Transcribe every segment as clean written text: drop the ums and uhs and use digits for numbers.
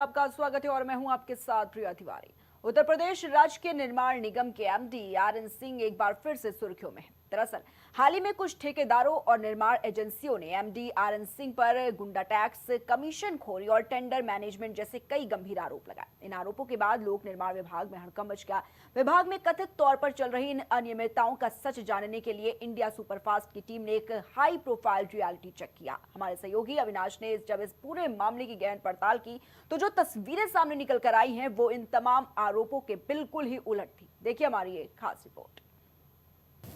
आपका स्वागत है और मैं हूं आपके साथ प्रिया तिवारी। उत्तर प्रदेश राज्य के निर्माण निगम के एमडी आरएन सिंह एक बार फिर से सुर्खियों में है। दरअसल हाल ही में कुछ ठेकेदारों और निर्माण एजेंसियों ने एमडी आरएन सिंह पर गुंडा टैक्स, कमीशनखोरी और टेंडर मैनेजमेंट जैसे कई गंभीर आरोप लगाए। इन आरोपों के बाद लोक निर्माण विभाग में हड़कंप मच गया। विभाग में कथित तौर पर चल रही इन अनियमितताओं का सच जानने के लिए इंडिया सुपरफास्ट की टीम ने एक हाई प्रोफाइल रियलिटी चेक किया। हमारे सहयोगी अविनाश ने जब इस पूरे मामले की गहन पड़ताल की तो जो तस्वीरें सामने निकल कर आई हैं वो इन तमाम आरोपों के बिल्कुल ही उलट थी। देखिए हमारी ये खास रिपोर्ट।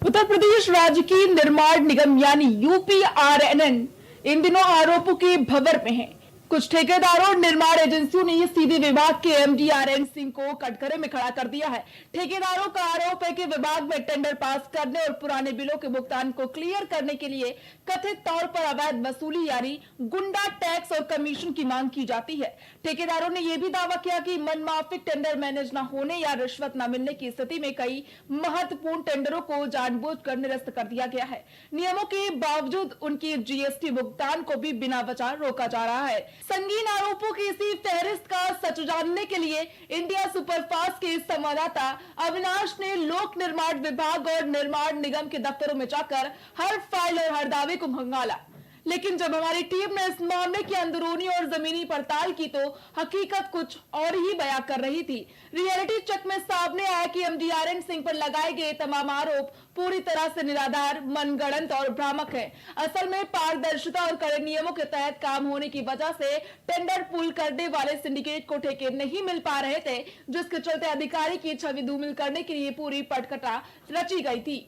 उत्तर प्रदेश राज्य की निर्माण निगम यानी यूपीआरएनएन इन दिनों आरोपों की भंवर में है। कुछ ठेकेदारों और निर्माण एजेंसियों ने सीधे विभाग के एमडी आरएन सिंह को कटघरे में खड़ा कर दिया है। ठेकेदारों का आरोप है कि विभाग में टेंडर पास करने और पुराने बिलों के भुगतान को क्लियर करने के लिए कथित तौर पर अवैध वसूली यानी गुंडा टैक्स और कमीशन की मांग की जाती है। ठेकेदारों ने यह भी दावा किया कि मनमाफिक टेंडर मैनेज न होने या रिश्वत न मिलने की स्थिति में कई महत्वपूर्ण टेंडरों को जानबूझकर निरस्त कर दिया गया है। नियमों के बावजूद उनकी जीएसटी भुगतान को भी बिना वजह रोका जा रहा है। संगीन आरोपों की इसी फहरिस्त का सच जानने के लिए इंडिया सुपरफास्ट के संवाददाता अविनाश ने लोक निर्माण विभाग और निर्माण निगम के दफ्तरों में जाकर हर फाइल और हर दावे को खंगाला। लेकिन जब हमारी टीम ने इस मामले की अंदरूनी और जमीनी पड़ताल की तो हकीकत कुछ और ही बयां कर रही थी। रियलिटी चेक में सामने आया कि एमडी आरएन सिंह पर लगाए गए तमाम आरोप पूरी तरह से निराधार, मनगढ़ंत और भ्रामक है। असल में पारदर्शिता और कड़े नियमों के तहत काम होने की वजह से टेंडर पूल करने वाले सिंडिकेट को ठेके नहीं मिल पा रहे थे, जिसके चलते अधिकारी की छवि धूमिल करने के लिए पूरी पटकथा रची गई थी।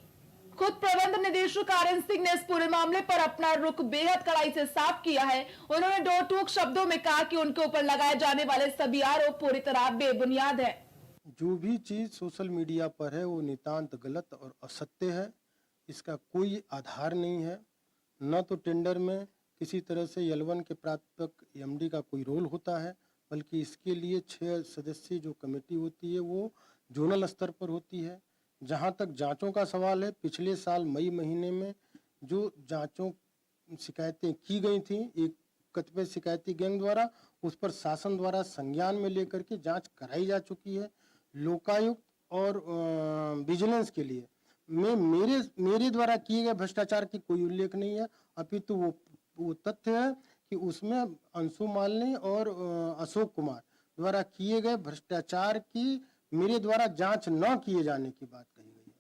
खुद प्रबंध निदेशक आरएन सिंह ने इस पूरे मामले पर अपना रुख बेहद कड़ाई से साफ किया है। उन्होंने दो टूक शब्दों में कहा कि उनके ऊपर लगाए जाने वाले सभी आरोप पूरी तरह बेबुनियाद है। जो भी चीज़ सोशल मीडिया पर है वो नितांत गलत और असत्य है। इसका कोई आधार नहीं है। न तो टेंडर में किसी तरह से L1 के प्रापक एमडी का कोई रोल होता है, बल्कि इसके लिए 6 सदस्यीय जो कमेटी होती है वो जोनल स्तर पर होती है। जहाँ तक जांचों का सवाल है, पिछले साल मई महीने में जो जांचों शिकायतें की गई थी एक कतिपय शिकायती गैंग द्वारा, उस पर शासन द्वारा संज्ञान में लेकर के जांच कराई जा चुकी है। लोकायुक्त और विजिलेंस के लिए मेरे द्वारा किए गए भ्रष्टाचार की कोई उल्लेख नहीं है, अपितु वो तथ्य है कि उसमें अंशु मालिनी और अशोक कुमार द्वारा किए गए भ्रष्टाचार की मेरे द्वारा जांच न किए जाने की बात कही गई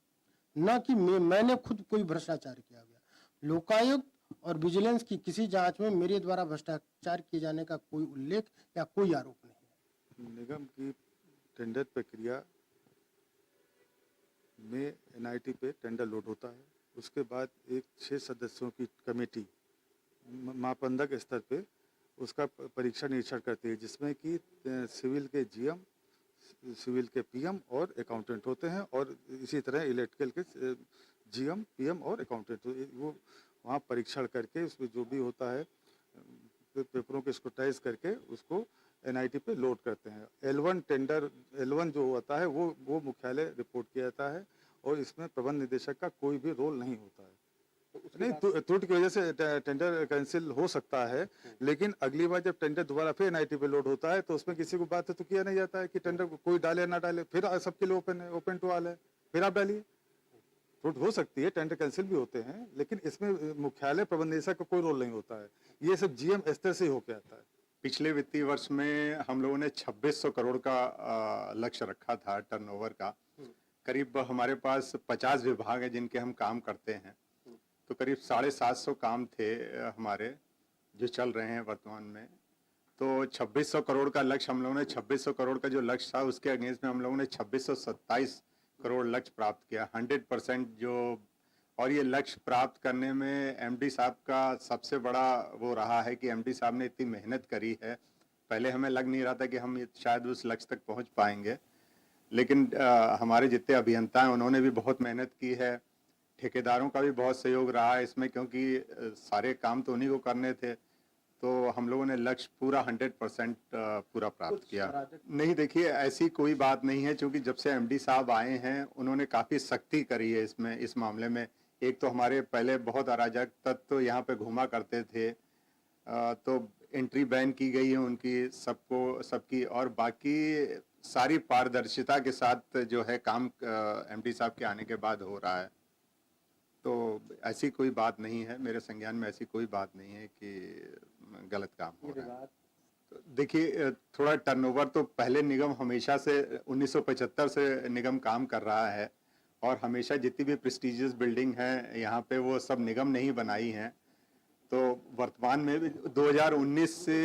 है, न कि मैंने खुद कोई भ्रष्टाचार किया गया। लोकायुक्त और विजिलेंस की किसी जांच में मेरे द्वारा भ्रष्टाचार किए जाने का कोई उल्लेख या कोई आरोप नहीं है। निगम की टेंडर प्रक्रिया में एनआईटी पे टेंडर लोड होता है। उसके बाद एक 6 सदस्यों की कमेटी मापदंड स्तर पे उसका परीक्षा निरीक्षण करती है, जिसमें कि सिविल के जीएम, सिविल के पीएम और अकाउंटेंट होते हैं, और इसी तरह इलेक्ट्रिकल के जीएम, पीएम और अकाउंटेंट। वो वहाँ परीक्षण करके उसमें जो भी होता है पेपरों को स्क्रूटाइज करके उसको एनआईटी पे लोड करते हैं। L1 टेंडर, L1 जो होता है वो मुख्यालय रिपोर्ट किया जाता है, और इसमें प्रबंध निदेशक का कोई भी रोल नहीं होता है। नहीं, त्रुटि की वजह से टेंडर कैंसिल हो सकता है, लेकिन अगली बार जब टेंडर दोबारा फिर एनआईटी पे लोड होता है तो उसमें किसी को बात तो किया नहीं जाता है कि टेंडर कोई डाले ना डाले, फिर सबके लिए ओपन है, ओपन टू ऑल है, फिर आप डालिए। त्रुटि हो सकती है, टेंडर कैंसिल भी होते हैं, लेकिन इसमें मुख्यालय प्रबंध निदेशक का कोई रोल नहीं होता है। ये सब जीएम स्तर से ही होकर आता है। पिछले वित्तीय वर्ष में हम लोगों ने 2600 करोड़ का लक्ष्य रखा था टर्नओवर का। करीब हमारे पास 50 विभाग है जिनके हम काम करते हैं, तो करीब 750 काम थे हमारे जो चल रहे हैं वर्तमान में। तो 2600 करोड़ का लक्ष्य हम लोगों ने 2600 करोड़ का जो लक्ष्य था उसके अगेंस्ट में हम लोगों ने 2627 करोड़ लक्ष्य प्राप्त किया, 100% जो। और ये लक्ष्य प्राप्त करने में एमडी साहब का सबसे बड़ा वो रहा है कि एमडी साहब ने इतनी मेहनत करी है। पहले हमें लग नहीं रहा था कि हम शायद उस लक्ष्य तक पहुंच पाएंगे, लेकिन हमारे जितने अभियंता हैं उन्होंने भी बहुत मेहनत की है। ठेकेदारों का भी बहुत सहयोग रहा है इसमें, क्योंकि सारे काम तो उन्हीं को करने थे। तो हम लोगों ने लक्ष्य पूरा 100% पूरा प्राप्त किया। नहीं, देखिए ऐसी कोई बात नहीं है, क्योंकि जब से एमडी साहब आए हैं उन्होंने काफ़ी सख्ती करी है इसमें, इस मामले में। एक तो हमारे पहले बहुत अराजक तत्व यहाँ पे घूमा करते थे, तो एंट्री बैन की गई है उनकी सबकी, और बाकी सारी पारदर्शिता के साथ जो है काम एमडी साहब के आने के बाद हो रहा है। तो ऐसी कोई बात नहीं है, मेरे संज्ञान में ऐसी कोई बात नहीं है कि गलत काम हो रहा है। तो देखिए, थोड़ा टर्नओवर तो पहले निगम हमेशा से 1975 से निगम काम कर रहा है, और हमेशा जितनी भी प्रेस्टिजियस बिल्डिंग है यहाँ पे वो सब निगम ने ही बनाई हैं। तो वर्तमान में भी 2019 से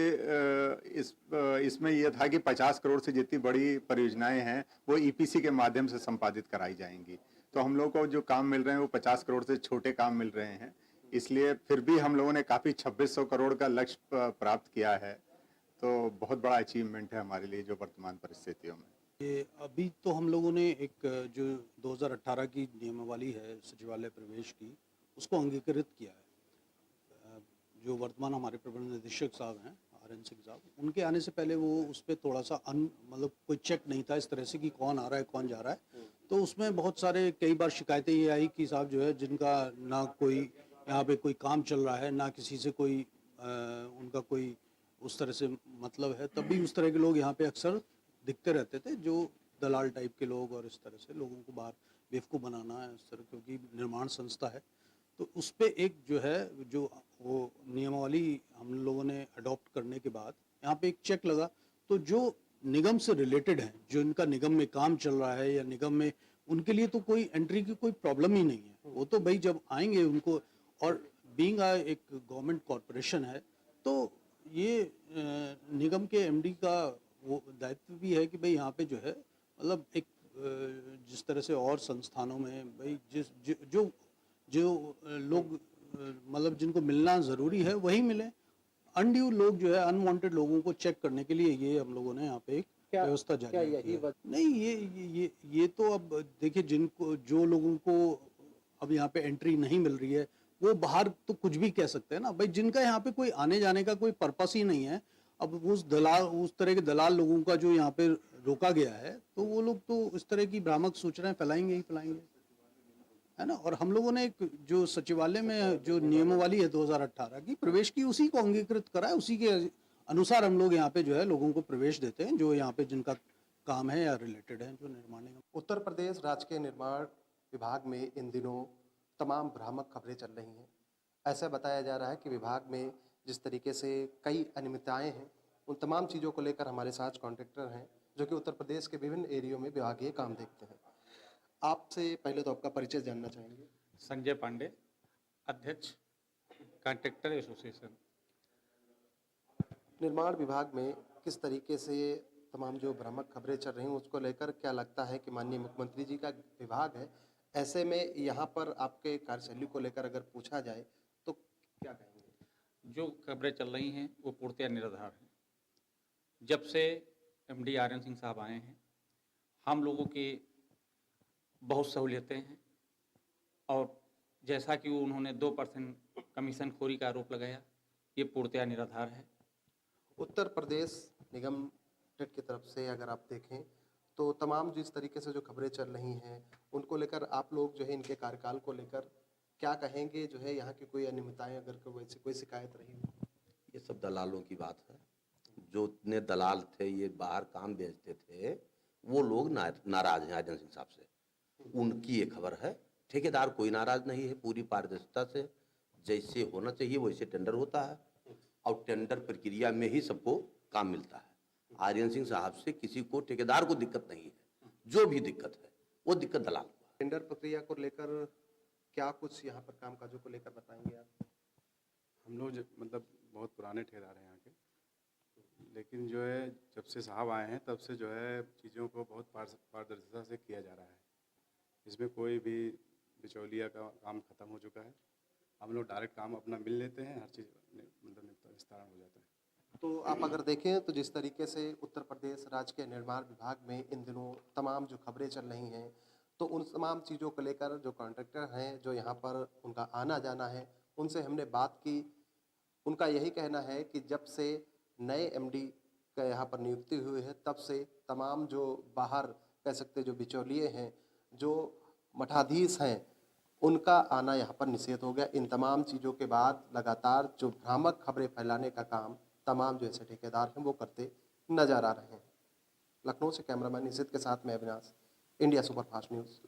इसमें यह था कि 50 करोड़ से जितनी बड़ी परियोजनाएं हैं वो ईपीसी के माध्यम से संपादित कराई जाएंगी। तो हम लोगों को जो काम मिल रहे हैं वो 50 करोड़ से छोटे काम मिल रहे हैं, इसलिए फिर भी हम लोगों ने काफ़ी 2600 करोड़ का लक्ष्य प्राप्त किया है। तो बहुत बड़ा अचीवमेंट है हमारे लिए जो वर्तमान परिस्थितियों में। ये अभी तो हम लोगों ने एक जो 2018 की नियमावली है सचिवालय प्रवेश की, उसको अंगीकृत किया है। जो वर्तमान हमारे प्रबंध निदेशक साहब हैं RN सिंह साहब, उनके आने से पहले वो उस पर थोड़ा सा मतलब कोई चेक नहीं था इस तरह से कि कौन आ रहा है कौन जा रहा है। तो उसमें बहुत सारे कई बार शिकायतें ये आई कि साहब जो है जिनका ना कोई यहाँ पे कोई काम चल रहा है, ना किसी से कोई उनका कोई उस तरह से मतलब है, तब भी उस तरह के लोग यहाँ पे अक्सर दिखते रहते थे, जो दलाल टाइप के लोग, और इस तरह से लोगों को बाहर बेवकूफ़ बनाना है इस तरह, क्योंकि निर्माण संस्था है। तो उस पर एक जो है जो वो नियमावली हम लोगों ने अडॉप्ट करने के बाद यहाँ पे एक चेक लगा, तो जो निगम से रिलेटेड है, जो इनका निगम में काम चल रहा है या निगम में, उनके लिए तो कोई एंट्री की कोई प्रॉब्लम ही नहीं है। वो तो भाई जब आएंगे उनको, और बीइंग एक गवर्नमेंट कॉरपोरेशन है तो ये निगम के एमडी का वो दायित्व भी है कि भाई यहाँ पे जो है मतलब एक जिस तरह से और संस्थानों में भाई जो लोग मतलब जिनको मिलना ज़रूरी है वही मिले। अनड्यू लोग जो है अनवांटेड लोगों को चेक करने के लिए ये हम लोगों ने यहाँ पे एक व्यवस्था जारी की है। नहीं, ये तो अब देखिए, जिनको जो लोगों को अब यहाँ पे एंट्री नहीं मिल रही है वो बाहर तो कुछ भी कह सकते हैं ना भाई, जिनका यहाँ पे कोई आने जाने का कोई पर्पस ही नहीं है। अब उस तरह के दलाल लोगों का जो यहाँ पे रोका गया है, तो वो लोग तो इस तरह की भ्रामक सूचनाएं फैलाएंगे ही फैलाएंगे, है ना। और हम लोगों ने एक जो सचिवालय में जो नियमावली है 2018 की प्रवेश की, उसी को अंगीकृत करा है, उसी के अनुसार हम लोग यहाँ पे जो है लोगों को प्रवेश देते हैं जो यहाँ पे जिनका काम है या रिलेटेड है जो निर्माण निगम। उत्तर प्रदेश राज्य के निर्माण विभाग में इन दिनों तमाम भ्रामक खबरें चल रही हैं। ऐसा बताया जा रहा है कि विभाग में जिस तरीके से कई अनियमितताएं हैं, उन तमाम चीज़ों को लेकर हमारे साथ कॉन्ट्रैक्टर हैं जो कि उत्तर प्रदेश के विभिन्न एरियो में विभागीय काम देखते हैं। आपसे पहले तो आपका परिचय जानना चाहेंगे। संजय पांडे, अध्यक्ष कॉन्ट्रैक्टर एसोसिएशन। निर्माण विभाग में किस तरीके से तमाम जो भ्रामक खबरें चल रही हैं उसको लेकर क्या लगता है कि माननीय मुख्यमंत्री जी का विभाग है, ऐसे में यहाँ पर आपके कार्यशैली को लेकर अगर पूछा जाए तो क्या कहेंगे? जो खबरें चल रही हैं वो पूर्णतया निराधार हैं। जब से एमडी RN सिंह साहब आए हैं हम लोगों की बहुत सहूलियतें हैं, और जैसा कि उन्होंने 2% कमीशन खोरी का आरोप लगाया, ये पूर्णतया निराधार है। उत्तर प्रदेश निगम टेट की तरफ से अगर आप देखें तो तमाम जिस तरीके से जो खबरें चल रही हैं उनको लेकर आप लोग जो है इनके कार्यकाल को लेकर क्या कहेंगे? जो है यहाँ की कोई अनियमितताएं अगर वैसे कोई शिकायत रही हो? ये सब दलालों की बात है। जो इतने दलाल थे ये बाहर काम बेचते थे, वो लोग नाराज हैं RN सिंह साहब से, उनकी ये खबर है। ठेकेदार कोई नाराज नहीं है, पूरी पारदर्शिता से जैसे होना चाहिए वैसे टेंडर होता है, और टेंडर प्रक्रिया में ही सबको काम मिलता है। RN सिंह साहब से किसी को, ठेकेदार को दिक्कत नहीं है, जो भी दिक्कत है वो दिक्कत दलाल को है। टेंडर प्रक्रिया को लेकर क्या कुछ यहाँ पर कामकाजों को लेकर बताएंगे आप? हम लोग मतलब बहुत पुराने ठेकेदार हैं यहाँ के, लेकिन जो है जब से साहब आए हैं तब से जो है चीज़ों को बहुत पारदर्शिता से किया जा रहा है। इसमें कोई भी बिचौलिया का काम खत्म हो चुका है। हम लोग डायरेक्ट काम अपना मिल लेते हैं, हर चीज़ मतलब विस्तारण हो जाता है। तो आप अगर देखें तो जिस तरीके से उत्तर प्रदेश राज्य के निर्माण विभाग में इन दिनों तमाम जो खबरें चल रही हैं, तो उन तमाम चीज़ों को लेकर जो कॉन्ट्रैक्टर हैं जो यहाँ पर उनका आना जाना है, उनसे हमने बात की। उनका यही कहना है कि जब से नए MD का यहाँ पर नियुक्ति हुई है तब से तमाम जो बाहर कह सकते जो बिचौलिए हैं, जो मठाधीश हैं, उनका आना यहाँ पर निषेध हो गया। इन तमाम चीज़ों के बाद लगातार जो भ्रामक खबरें फैलाने का काम तमाम जो ऐसे ठेकेदार हैं वो करते नजर आ रहे हैं। लखनऊ से कैमरामैन निशित के साथ मैं अविनाश, इंडिया सुपरफास्ट न्यूज़।